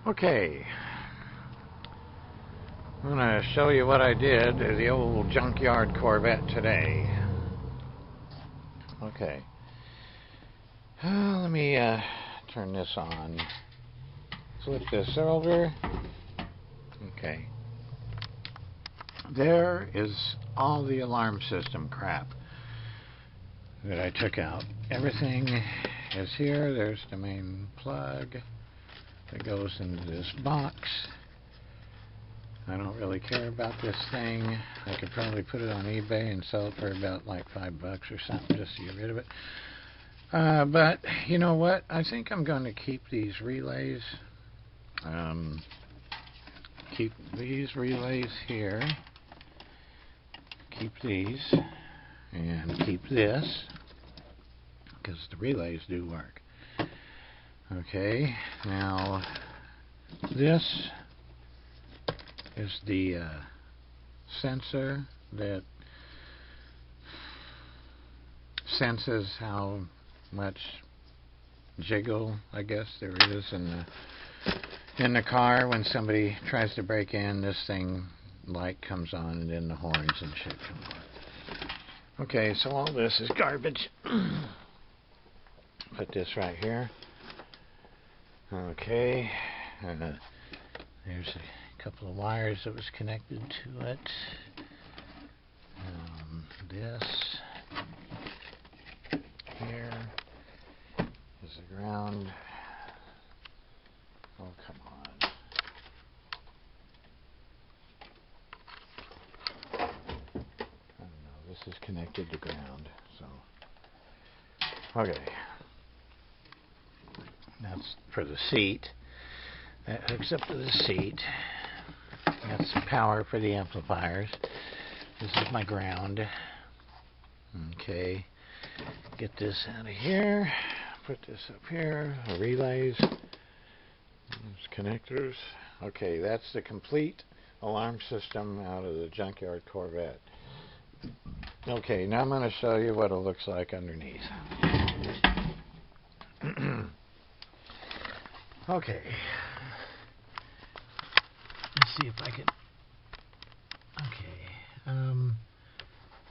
Okay, I'm going to show you what I did to the old junkyard Corvette today. Okay, let me turn this on. Flip this over. Okay, there is all the alarm system crap that I took out. Everything is here. There's the main plug that goes into this box. I don't really care about this thing. I could probably put it on eBay and sell it for about like $5 or something just to get rid of it. But you know what? I think I'm going to keep these relays. Keep these relays here. Keep these. And keep this. Because the relays do work. Okay. Now, this is the sensor that senses how much jiggle, I guess, there is in the car when somebody tries to break in. This thing light comes on and then the horns and shit come on. Okay, so all this is garbage. Put this right here. Okay, there's a couple of wires that was connected to it. This here is the ground. Oh, come on. I don't know. This is connected to ground. So, okay. That's for the seat. That hooks up to the seat. That's the power for the amplifiers. This is my ground. Okay. Get this out of here. Put this up here. The relays. There's connectors. Okay, that's the complete alarm system out of the junkyard Corvette. Okay, now I'm going to show you what it looks like underneath. Okay. Let's see if I can. Okay.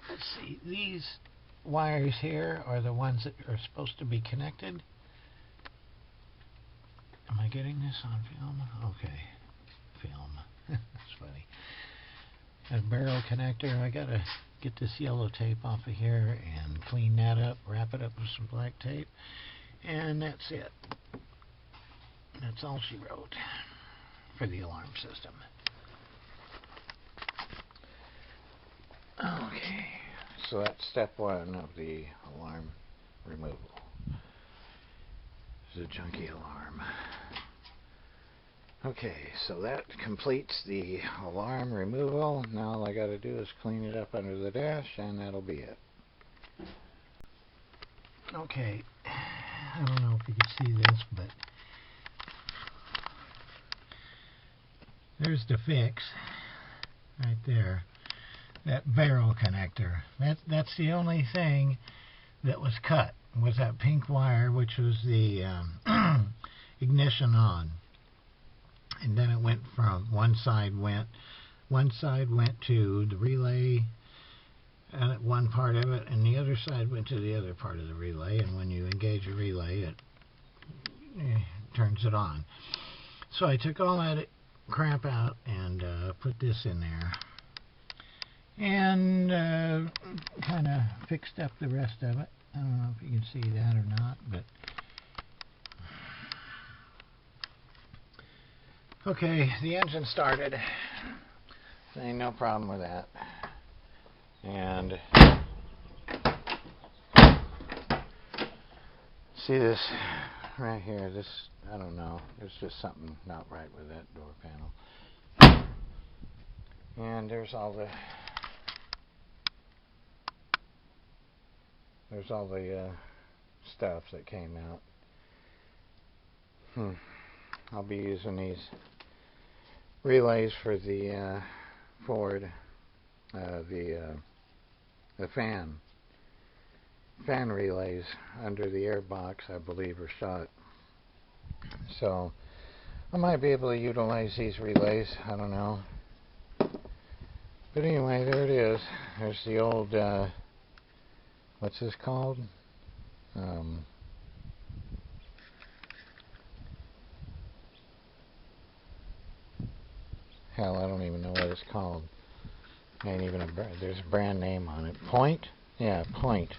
Let's see. These wires here are the ones that are supposed to be connected. Am I getting this on film? Okay. Film. That's funny. A barrel connector. I gotta get this yellow tape off of here and clean that up, wrap it up with some black tape, and that's it. That's all she wrote for the alarm system. Okay, so that's step one of the alarm removal. This is a junkie alarm. Okay, so that completes the alarm removal. Now all I got to do is clean it up under the dash, and that'll be it. Okay, I don't know if you can see this, but there's the fix right there. That barrel connector. That's the only thing that was cut, was that pink wire, which was the ignition on. And then it went from one side went to the relay, one part of it, and the other side went to the other part of the relay. And when you engage a relay, it turns it on. So I took all that crap out and put this in there, and kind of fixed up the rest of it. I don't know if you can see that or not, but okay, the engine started. Ain't no problem with that. And see this right here, this, I don't know, there's just something not right with that door panel. And there's all the stuff that came out. I'll be using these relays for the Ford, the fan relays under the airbox, I believe, are shot. So I might be able to utilize these relays. I don't know. But anyway, there it is. There's the old, what's this called? Hell, I don't even know what it's called. Ain't even there's a brand name on it. Point? Yeah, Point.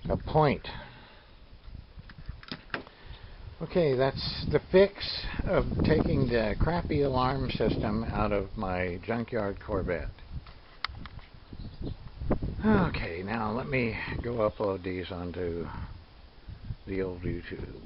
A Point. Okay, that's the fix of taking the crappy alarm system out of my junkyard Corvette. Okay, now let me go upload these onto the old YouTube.